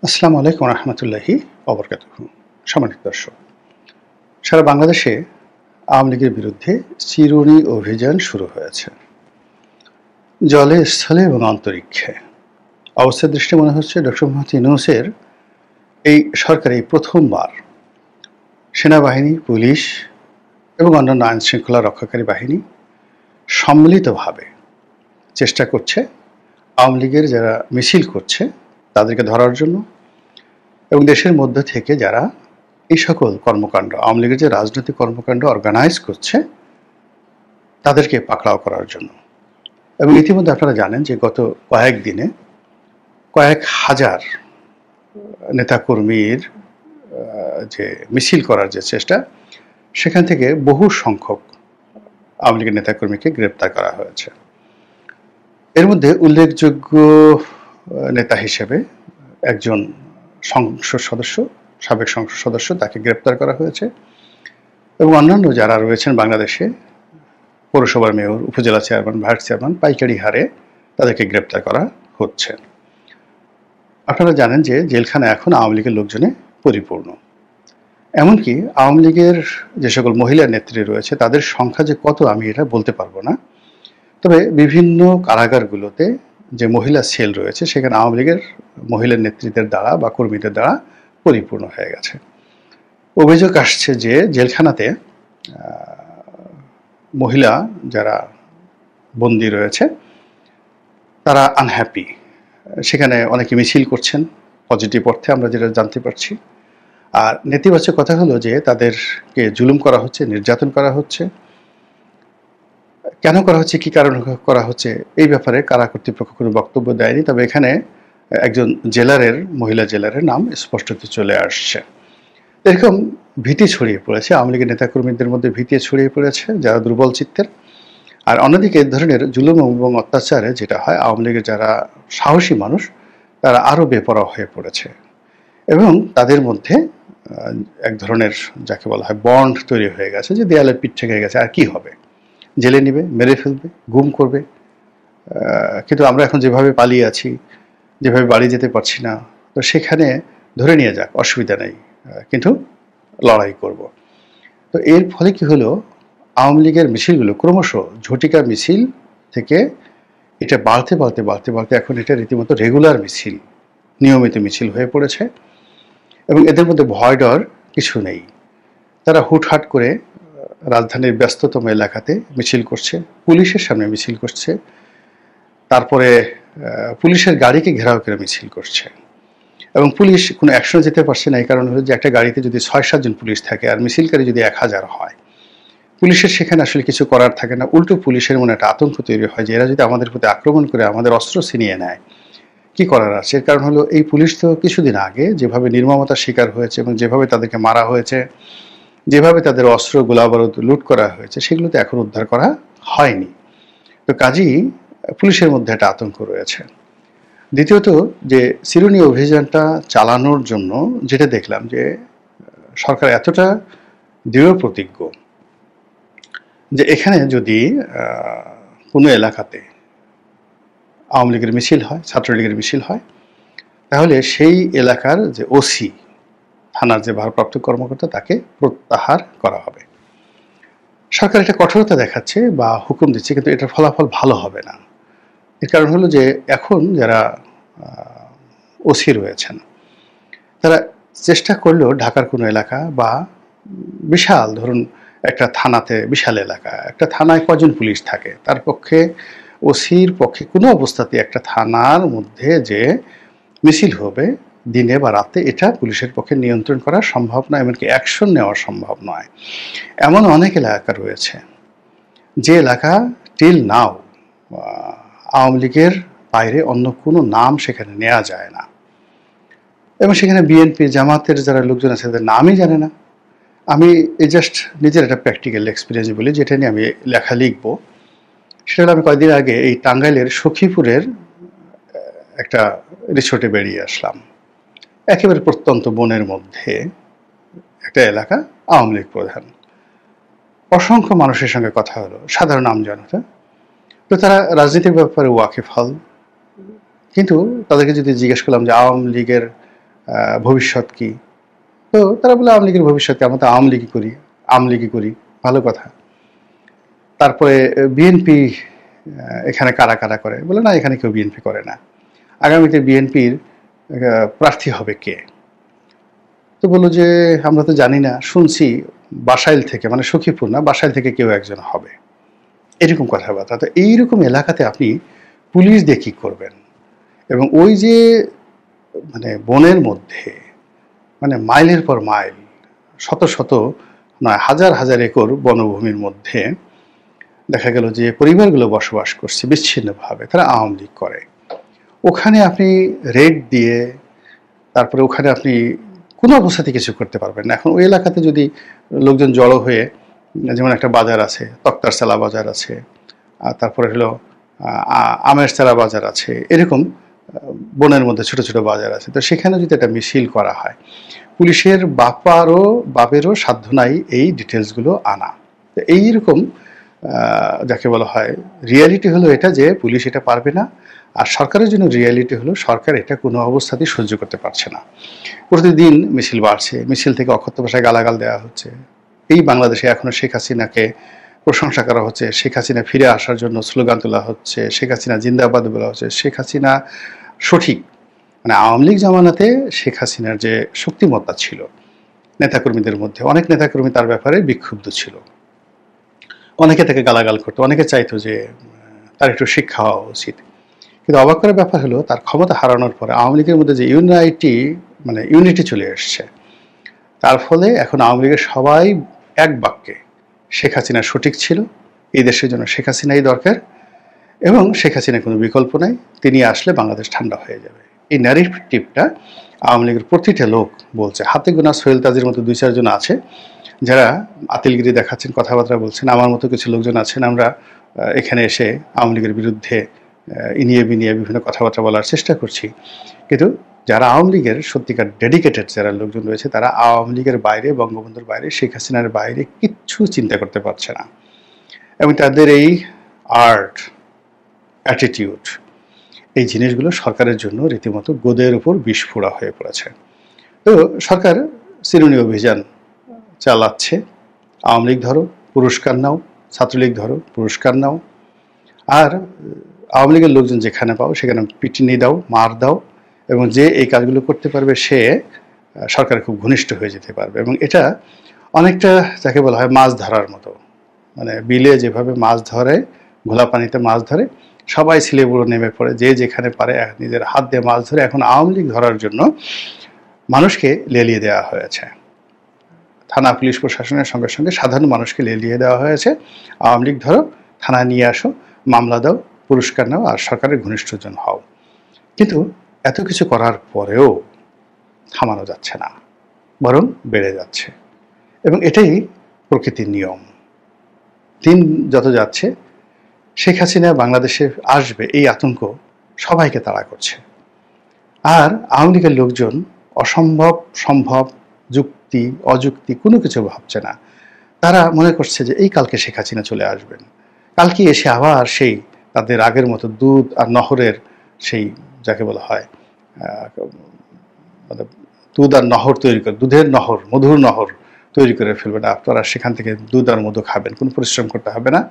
আসসালামু আলাইকুম রহমতুল্লাহি অবরকাতুহু। সম্মানিত দর্শক, সারা বাংলাদেশে আওয়ামী লীগের বিরুদ্ধে চিরুনি অভিযান শুরু হয়েছে। জলে, স্থলে এবং অন্তরিক্ষে। অবস্থার দৃষ্টি মনে হচ্ছে ডক্টর মোহাম্মদ ইউনূসের এই সরকার এই প্রথমবার সেনাবাহিনী, পুলিশ এবং অন্যান্য আইন শৃঙ্খলা রক্ষাকারী বাহিনী সম্মিলিতভাবে চেষ্টা করছে আওয়ামী লীগের যারা মিছিল করছে তাদেরকে ধরার জন্য, এবং দেশের মধ্যে থেকে যারা এই সকল কর্মকাণ্ড, আওয়ামী লীগের যে রাজনৈতিক কর্মকাণ্ড অর্গানাইজ করছে তাদেরকে পাকড়াও করার জন্য। এবং ইতিমধ্যে আপনারা জানেন যে গত কয়েকদিনে কয়েক হাজার নেতাকর্মীর যে মিছিল করার যে চেষ্টা, সেখান থেকে বহু সংখ্যক আওয়ামী লীগের নেতাকর্মীকে গ্রেপ্তার করা হয়েছে। এর মধ্যে উল্লেখযোগ্য নেতা হিসেবে একজন সংসদ সদস্য, সাবেক সংসদ সদস্য, তাকে গ্রেপ্তার করা হয়েছে। এবং অন্যান্য যারা রয়েছেন বাংলাদেশে, পৌরসভার মেয়র, উপজেলা চেয়ারম্যান, ভাইস চেয়ারম্যান, পাইকারি হারে তাদেরকে গ্রেপ্তার করা হচ্ছে। আপনারা জানেন যে জেলখানা এখন আওয়ামী লীগের লোকজনে পরিপূর্ণ। এমনকি আওয়ামী লীগের যে সকল মহিলা নেত্রী রয়েছে তাদের সংখ্যা যে কত আমি এটা বলতে পারবো না, তবে বিভিন্ন কারাগারগুলোতে যে মহিলা সেল রয়েছে সেখানে আওয়ামী লীগের মহিলা নেত্রীদের দ্বারা বা কর্মীদের দ্বারা পরিপূর্ণ হয়ে গেছে। অভিযোগ আসছে যে জেলখানাতে মহিলা যারা বন্দী রয়েছে তারা আনহ্যাপি। সেখানে অনেকে মিছিল করছেন পজিটিভ অর্থে, আমরা যেটা জানতে পারছি। আর নেতিবাচক কথা হলো যে তাদেরকে জুলুম করা হচ্ছে, নির্যাতন করা হচ্ছে। কেন করা হচ্ছে, কী কারণ করা হচ্ছে, এই ব্যাপারে কারা কর্তৃপক্ষ কোনো বক্তব্য দেয়নি। তবে এখানে একজন জেলারের, মহিলা জেলারের নাম স্পষ্টত চলে আসছে। এরকম ভীতি ছড়িয়ে পড়েছে, আওয়ামী লীগের নেতাকর্মীদের মধ্যে ভীতি ছড়িয়ে পড়েছে যারা দুর্বল চিত্তের। আর অন্যদিকে এই ধরনের জুলুম এবং অত্যাচারে যেটা হয়, আওয়ামী লীগের যারা সাহসী মানুষ তারা আরও বেপরোয়া হয়ে পড়েছে। এবং তাদের মধ্যে এক ধরনের যাকে বলা হয় বন্ড তৈরি হয়ে গেছে যে দেয়ালে পিঠ থেকে গেছে, আর কি হবে, জেলে নিবে, মেরে ফেলবে, গুম করবে। কিন্তু আমরা এখন যেভাবে পালিয়ে আছি, যেভাবে বাড়ি যেতে পারছি না, তো সেখানে ধরে নিয়ে যাক, অসুবিধা নেই, কিন্তু লড়াই করব। তো এর ফলে কি হলো, আওয়ামী লীগের মিছিলগুলো ক্রমশ ঝটিকা মিছিল থেকে এটা বাড়তে বাড়তে বাড়তে বাড়তে এখন এটা রীতিমতো রেগুলার মিছিল, নিয়মিত মিছিল হয়ে পড়েছে। এবং এদের মধ্যে ভয় ডর কিছু নেই। তারা হুটহাট করে রাজধানীর ব্যস্ততম এলাকাতে মিছিল করছে, পুলিশের সামনে মিছিল করছে, তারপরে পুলিশের গাড়িকে ঘেরাও করে মিছিল করছে। এবং পুলিশ কোনো অ্যাকশনে যেতে পারছে না। এই কারণ হলো যে একটা গাড়িতে যদি ৬-৭ জন পুলিশ থাকে আর মিছিলকারী যদি ১,০০০ হয়, পুলিশের সেখানে আসলে কিছু করার থাকে না। উল্টো পুলিশের মনে একটা আতঙ্ক তৈরি হয় যে এরা যদি আমাদের প্রতি আক্রমণ করে, আমাদের অস্ত্র ছিনিয়ে নেয়, কি করার আছে। এর কারণ হলো এই পুলিশ তো কিছুদিন আগে যেভাবে নির্মমতার শিকার হয়েছে এবং যেভাবে তাদেরকে মারা হয়েছে, যেভাবে তাদের অস্ত্র গোলাবারুদ লুট করা হয়েছে, সেগুলো তো এখন উদ্ধার করা হয়নি। তো কাজেই পুলিশের মধ্যে একটা আতঙ্ক রয়েছে। দ্বিতীয়ত, যে চিরুনি অভিযানটা চালানোর জন্য যেটা দেখলাম যে সরকার এতটা দৃঢ় প্রতিজ্ঞ যে এখানে যদি কোনো এলাকাতে আওয়ামী লীগের মিছিল হয়, ছাত্রলীগের মিছিল হয়, তাহলে সেই এলাকার যে ওসি, থানার যে ভারপ্রাপ্ত কর্মকর্তা, তাকে প্রত্যাহার করা হবে। সরকার এটা কঠোরতা দেখাচ্ছে বা হুকুম দিচ্ছে, কিন্তু এটার ফলাফল ভালো হবে না। এর কারণ হলো যে এখন যারা ওসি রয়েছেন তারা চেষ্টা করলেও ঢাকার কোনো এলাকা বা বিশাল, ধরুন একটা থানাতে বিশাল এলাকা, একটা থানায় কজন পুলিশ থাকে, তার পক্ষে, ওসির পক্ষে কোনো অবস্থাতে একটা থানার মধ্যে যে মিছিল হবে দিনে বা রাতে, এটা পুলিশের পক্ষে নিয়ন্ত্রণ করা সম্ভব নয়, এমনকি অ্যাকশন নেওয়া সম্ভব নয়। এমন অনেক এলাকা রয়েছে যে এলাকা টিল নাও আওয়ামী লীগের বাইরে অন্য কোনো নাম সেখানে নেওয়া যায় না। এবং সেখানে বিএনপি, জামাতের যারা লোকজন আছে তাদের নামই জানে না। আমি জাস্ট নিজের একটা প্র্যাকটিক্যাল এক্সপিরিয়েন্স বলি, যেটা নিয়ে আমি লেখা লিখব। সেটা হলো, আমি কয়েকদিন আগে এই টাঙ্গাইলের সখীপুরের একটা রিসোর্টে বেরিয়ে আসলাম। একেবারে প্রত্যন্ত বনের মধ্যে একটা এলাকা, আওয়ামী লীগ প্রধান। অসংখ্য মানুষের সঙ্গে কথা হলো, সাধারণ আমজনতা। তো তারা রাজনীতির ব্যাপারে ওয়াকিফ হল, কিন্তু তাদেরকে যদি জিজ্ঞেস করলাম যে আওয়ামী লীগের ভবিষ্যৎ কি? তো তারা বলে আওয়ামী লীগের ভবিষ্যৎ কি? আমরা তো আওয়ামী লীগই করি, ভালো কথা। তারপরে বিএনপি এখানে কারা কারা করে? বলে না, এখানে কেউ বিএনপি করে না। আগামীতে বিএনপির প্রার্থী হবে কে? তো বললো যে আমরা তো জানি না, শুনছি বাসাইল থেকে, মানে সখীপুর না, বাসাইল থেকে কেউ একজন হবে, এরকম কথাবার্তা। তো এইরকম এলাকাতে আপনি পুলিশ দিয়ে কী করবেন? এবং ওই যে মানে বনের মধ্যে, মানে মাইলের পর মাইল, শত শত নয় হাজার হাজার একর বনভূমির মধ্যে দেখা গেল যে পরিবারগুলো বসবাস করছে বিচ্ছিন্নভাবে, তারা আওয়ামী লীগ করে। ওখানে আপনি রেড দিয়ে, তারপরে ওখানে আপনি কোনো অবস্থাতে কিছু করতে পারবেন না। এখন ওই এলাকাতে যদি লোকজন জড়ো হয়ে, যেমন একটা বাজার আছে, তক্তার চালা বাজার আছে, আর তারপরে হলো আমের চালা বাজার আছে, এরকম বনের মধ্যে ছোট ছোট বাজার আছে, তো সেখানে যদি একটা মিছিল করা হয়, পুলিশের বাপেরও সাধ্য নাই এই ডিটেলসগুলো আনা। তো এইরকম যাকে বলা হয় রিয়ালিটি হলো এটা, যে পুলিশ এটা পারবে না। আর সরকারের জন্য রিয়ালিটি হলো সরকার এটা কোনো অবস্থাতেই সহ্য করতে পারছে না। প্রতিদিন মিছিল বাড়ছে, মিছিল থেকে অকথ্য ভাষায় গালাগাল দেওয়া হচ্ছে। এই বাংলাদেশে এখনো শেখ হাসিনাকে প্রশংসা করা হচ্ছে, শেখ হাসিনা ফিরে আসার জন্য স্লোগান তোলা হচ্ছে, শেখ হাসিনা জিন্দাবাদ বলা হচ্ছে, শেখ হাসিনা সঠিক। মানে আওয়ামী লীগ জামানাতে শেখ হাসিনার যে শক্তিমত্তা ছিল নেতাকর্মীদের মধ্যে, অনেক নেতাকর্মী তার ব্যাপারে বিক্ষুব্ধ ছিল, অনেকে তাকে গালাগাল করতো, অনেকে চাইতো যে তার একটু শিক্ষা হওয়া উচিত। কিন্তু অবাক করার ব্যাপার হলো, তার ক্ষমতা হারানোর পরে আওয়ামী লীগের মধ্যে যে ইউনিটি চলে এসছে, তার ফলে এখন আওয়ামী লীগের সবাই এক বাক্যে শেখ হাসিনা সঠিক ছিল, এই দেশের জন্য শেখ হাসিনাই দরকার, এবং শেখ হাসিনার কোনো বিকল্প নাই, তিনি আসলে বাংলাদেশ ঠান্ডা হয়ে যাবে। এই ন্যারেটিভটা আওয়ামী লীগের প্রতিটা লোক বলছে। হাতে গোনা সোহেল তাজের মতো 2-4 জন আছে যারা আতিলগিরি দেখাচ্ছেন, কথাবার্তা বলছেন। আমার মতো কিছু লোকজন আছেন, আমরা এখানে এসে আওয়ামী লীগের বিরুদ্ধে ইনিয়ে বিনিয়ে বিভিন্ন কথাবার্তা বলার চেষ্টা করছি। কিন্তু যারা আওয়ামী লীগের সত্যিকার ডেডিকেটেড যারা লোকজন রয়েছে, তারা আওয়ামী লীগের বাইরে, বঙ্গবন্ধুর বাইরে, শেখ হাসিনার বাইরে কিচ্ছু চিন্তা করতে পারছে না। এবং তাদের এই আর্ট, অ্যাটিটিউড, এই জিনিসগুলো সরকারের জন্য রীতিমতো গোদের উপর বিস্ফোরা হয়ে পড়েছে। তো সরকার চিরুনি অভিযান চালাচ্ছে। আওয়ামী লীগ ধরো পুরস্কার নাও, ছাত্রলীগ ধরো পুরস্কার নাও, আর আওয়ামী লীগের লোকজন যেখানে পাও সেখানে পিটুনি দাও, মার দাও, এবং যে এই কাজগুলো করতে পারবে সে সরকারের খুব ঘনিষ্ঠ হয়ে যেতে পারবে। এবং এটা অনেকটা যাকে বলা হয় মাছ ধরার মতো, মানে বিলে যেভাবে মাছ ধরে, ঘোলা পানিতে মাছ ধরে, সবাই ছিলে বুড়ো নেমে পড়ে, যে যেখানে পারে নিজের হাত দিয়ে মাছ ধরে। এখন আওয়ামী লীগ ধরার জন্য মানুষকে লেলিয়ে দেওয়া হয়েছে, থানা পুলিশ প্রশাসনের সঙ্গে সঙ্গে সাধারণ মানুষকে লেলিয়ে দেওয়া হয়েছে। আওয়ামী লীগ ধরো, থানায় নিয়ে আসো, মামলা দাও, পুরস্কার নাও, আর সরকারের ঘনিষ্ঠজন হও। কিন্তু এত কিছু করার পরেও থামানো যাচ্ছে না, বরং বেড়ে যাচ্ছে। এবং এটাই প্রকৃতির নিয়ম। দিন যত যাচ্ছে শেখ হাসিনা বাংলাদেশে আসবে এই আতঙ্ক সবাইকে তাড়া করছে। আর আওয়ামী লীগের লোকজন অসম্ভব সম্ভব, যুক্তি অযুক্তি কোনো কিছু ভাবছে না। তারা মনে করছে যে এই কালকে শেখ হাসিনা চলে আসবেন, কালকে এসে আবার সেই তাদের আগের মতো দুধ আর নহরের সেই যাকে বলা হয় মানে দুধ আর নহর তৈরি করে, দুধের নহর, মধুর নহর তৈরি করে ফেলবেন। আপনারা সেখান থেকে দুধ আর মধু খাবেন, কোনো পরিশ্রম করতে হবে না।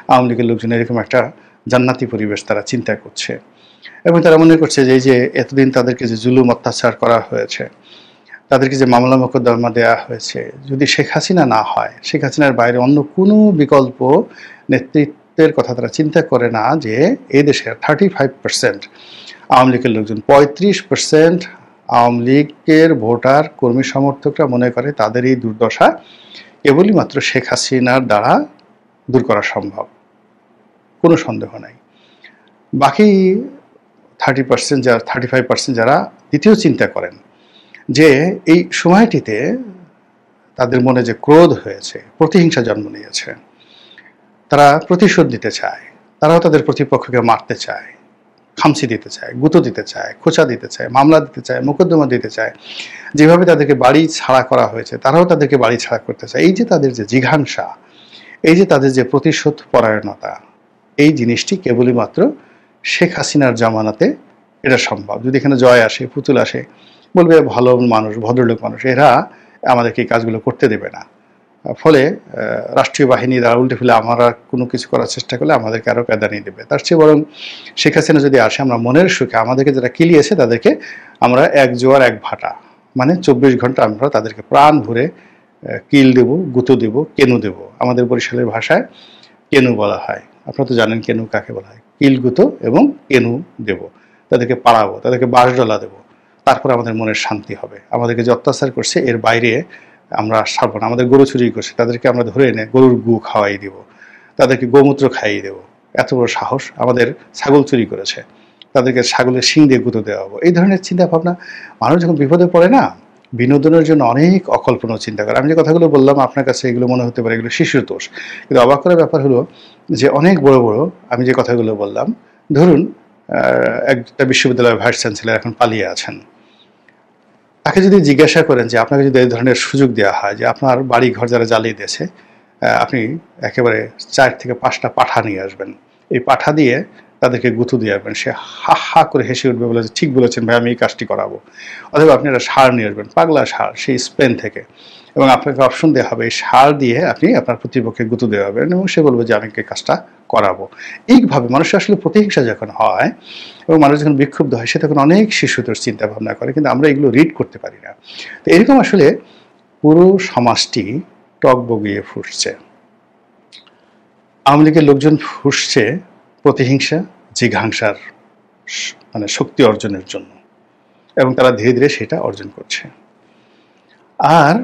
আওয়ামী লীগের লোকজন এরকম একটা জান্নাতি পরিবেশ তারা চিন্তা করছে। এবং তারা মনে করছে যে এই যে এতদিন তাদেরকে যে জুলুম অত্যাচার করা হয়েছে, তাদেরকে যে মামলা মোকদ্দমা দেওয়া হয়েছে, যদি শেখ হাসিনা না হয়, শেখ হাসিনার বাইরে অন্য কোনো বিকল্প নেতৃত্বের কথা তারা চিন্তা করে না। যে এই দেশের 35% আওয়ামী লীগের লোকজন, 35% আওয়ামী লীগের ভোটার কর্মী সমর্থকরা মনে করে তাদের এই দুর্দশা কেবলই মাত্র শেখ হাসিনার দ্বারা দূর করা সম্ভব, কোনো সন্দেহ নাই। বাকি 35% যারা দ্বিতীয় চিন্তা করেন যে এই সময়টিতে তাদের মনে যে ক্রোধ হয়েছে, প্রতিহিংসা জন্ম নিয়েছে, তারা প্রতিশোধ নিতে চায়, তারাও তাদের প্রতিপক্ষকে মারতে চায়, খামচি দিতে চায়, গুঁতো দিতে চায়, খোঁচা দিতে চায়, মামলা দিতে চায়, মোকদ্দমা দিতে চায়। যেভাবে তাদেরকে বাড়ি ছাড়া করা হয়েছে, তারাও তাদেরকে বাড়ি ছাড়া করতে চায়। এই যে তাদের যে জিঘাংসা, এই যে তাদের যে প্রতিশোধ পরায়ণতা, এই জিনিসটি কেবলই মাত্র শেখ হাসিনার জামানাতে এটা সম্ভব। যদি এখানে জয় আসে, পুতুল আসে, বলবে ভালো মানুষ, ভদ্রলোক মানুষ, এরা আমাদেরকে এই কাজগুলো করতে দেবে না। ফলে রাষ্ট্রীয় বাহিনী দ্বারা উল্টে ফেলে আমরা কোনো কিছু করার চেষ্টা করলে আমাদেরকে আরও প্যাদানি দেবে। তার চেয়ে বরং শেখ হাসিনা যদি আসে, আমরা মনের সুখে আমাদেরকে যারা কিলিয়েছে তাদেরকে আমরা এক জোয়ার এক ভাটা, মানে 24 ঘন্টা আমরা তাদেরকে প্রাণ ভরে কিল দেব, গুঁতো দেব, কেনু দেব। আমাদের বরিশালের ভাষায় কেনু বলা হয়, আপনারা তো জানেন কেনু কাকে বলা হয়। কিল গুঁতো এবং কেনু দেব, তাদেরকে পাড়াবো, তাদেরকে বাঁশডলা দেবো। তারপর আমাদের মনের শান্তি হবে। আমাদেরকে যে অত্যাচার করছে এর বাইরে আমরা ছাড়বো না। আমাদের গরু চুরি করছে, তাদেরকে আমরা ধরে এনে গরুর গু খাওয়াই দিব, তাদেরকে গোমূত্র খাইয়ে দেবো। এত বড় সাহস! আমাদের ছাগল চুরি করেছে, তাদেরকে ছাগলের শিং দিয়ে গুঁতো দেওয়া হবো। এই ধরনের চিন্তা ভাবনা মানুষ যখন বিপদে পড়ে না, বিনোদনের জন্য অনেক অকল্পনীয় চিন্তা করে। আমি যে কথাগুলো বললাম আপনার কাছে এগুলো মনে হতে পারে এগুলো শিশুর দোষ, কিন্তু অবাক করার ব্যাপার হলো যে অনেক বড় বড় আমি যে কথাগুলো বললাম, ধরুন একটা বিশ্ববিদ্যালয়ের ভাইস চ্যান্সেলর এখন পালিয়ে আছেন, তাকে যদি জিজ্ঞাসা করেন যে আপনাকে যদি এই ধরনের সুযোগ দেওয়া হয় যে আপনার বাড়ি ঘর যারা জ্বালিয়ে দিয়েছে, আপনি একেবারে 4 থেকে 5টা পাঠা নিয়ে আসবেন, এই পাঠা দিয়ে তাদেরকে গুঁতো দিয়ে আসবেন, সে হা হা করে হেসে উঠবে, বলে যে ঠিক বলেছেন ভাই, আমি এই কাজটি করাবো। অথবা আপনি একটা সার নিয়ে আসবেন, পাগলা সার, সেই স্পেন থেকে, এবং আপনাকে অপশন দেওয়া হবে এই সার দিয়ে আপনি আপনার প্রতিপক্ষে গুঁতো দেওয়া হবে, এবং সে বলবে যে আমি এই কাজটা করাবো। এইভাবে মানুষের আসলে প্রতিহিংসা যখন হয় এবং মানুষ যখন বিক্ষুব্ধ হয়, সে তখন অনেক শিশুতোষ চিন্তা ভাবনা করে, কিন্তু আমরা এগুলো রিড করতে পারি না। তো এরকম আসলে পুরো সমাজটি টক বগিয়ে ফুটছে। আওয়ামী লীগের লোকজন ফুসছে প্রতিহিংসা, জিঘাংসার মানে শক্তি অর্জনের জন্য, এবং তারা ধীরে ধীরে সেটা অর্জন করছে। আর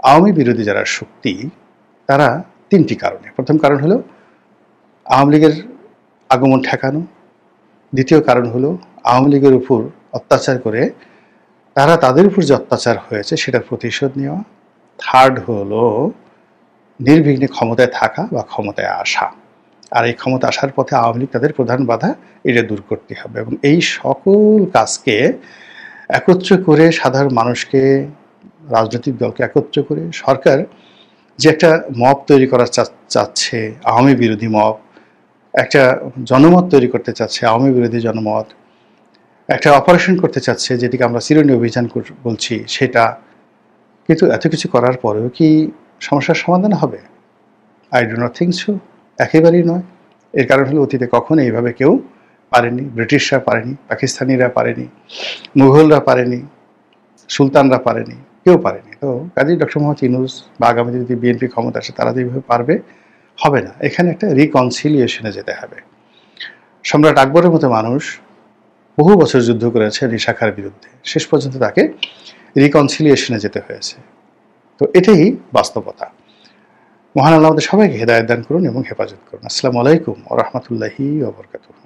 আওয়ামী বিরোধী যারা শক্তি, তারা 3টি কারণে। প্রথম কারণ হলো আওয়ামী লীগের আগমন ঠেকানো। দ্বিতীয় কারণ হলো আওয়ামী লীগের উপর অত্যাচার করে তারা তাদের উপর যে অত্যাচার হয়েছে সেটার প্রতিশোধ নেওয়া। থার্ড হলো নির্বিঘ্নে ক্ষমতায় থাকা বা ক্ষমতায় আসা। আর এই ক্ষমতা আসার পথে আওয়ামী লীগ তাদের প্রধান বাধা, এটা দূর করতে হবে। এবং এই সকল কাজকে একত্র করে সাধারণ মানুষকে, রাজনৈতিক দলকে একত্র করে সরকার যে একটা মব তৈরি করা চাচ্ছে, আওয়ামী বিরোধী মব, একটা জনমত তৈরি করতে চাচ্ছে, আওয়ামী বিরোধী জনমত, একটা অপারেশন করতে চাচ্ছে যেটিকে আমরা চিরুনি অভিযান বলছি, সেটা। কিন্তু এত কিছু করার পরেও কি সমস্যার সমাধান হবে? I do not think so. একেবারেই নয়। এর কারণ হলো অতীতে কখনো এইভাবে কেউ পারেনি। ব্রিটিশরা পারেনি, পাকিস্তানিরা পারেনি, মুঘলরা পারেনি, সুলতানরা পারেনি, কেউ পারেনি। তো কাজী ডক্টর মোহাম্মদ ইউনূস বা আগামীতে যদি বিএনপি ক্ষমতা আসে, তারা যেভাবে পারবে, হবে না। এখানে একটা রিকনসিলিয়েশনে যেতে হবে। সম্রাট আকবরের মতো মানুষ বহু বছর যুদ্ধ করেছে নিশাখার বিরুদ্ধে, শেষ পর্যন্ত তাকে রিকনসিলিয়েশনে যেতে হয়েছে। তো এটাই বাস্তবতা। মহান আল্লাহ আমাদের সবাইকে হেদায়েত দান করুন এবং হেফাজত করুন। আসসালামু আলাইকুম ওয়া রাহমাতুল্লাহি ওয়া বারাকাতুহু।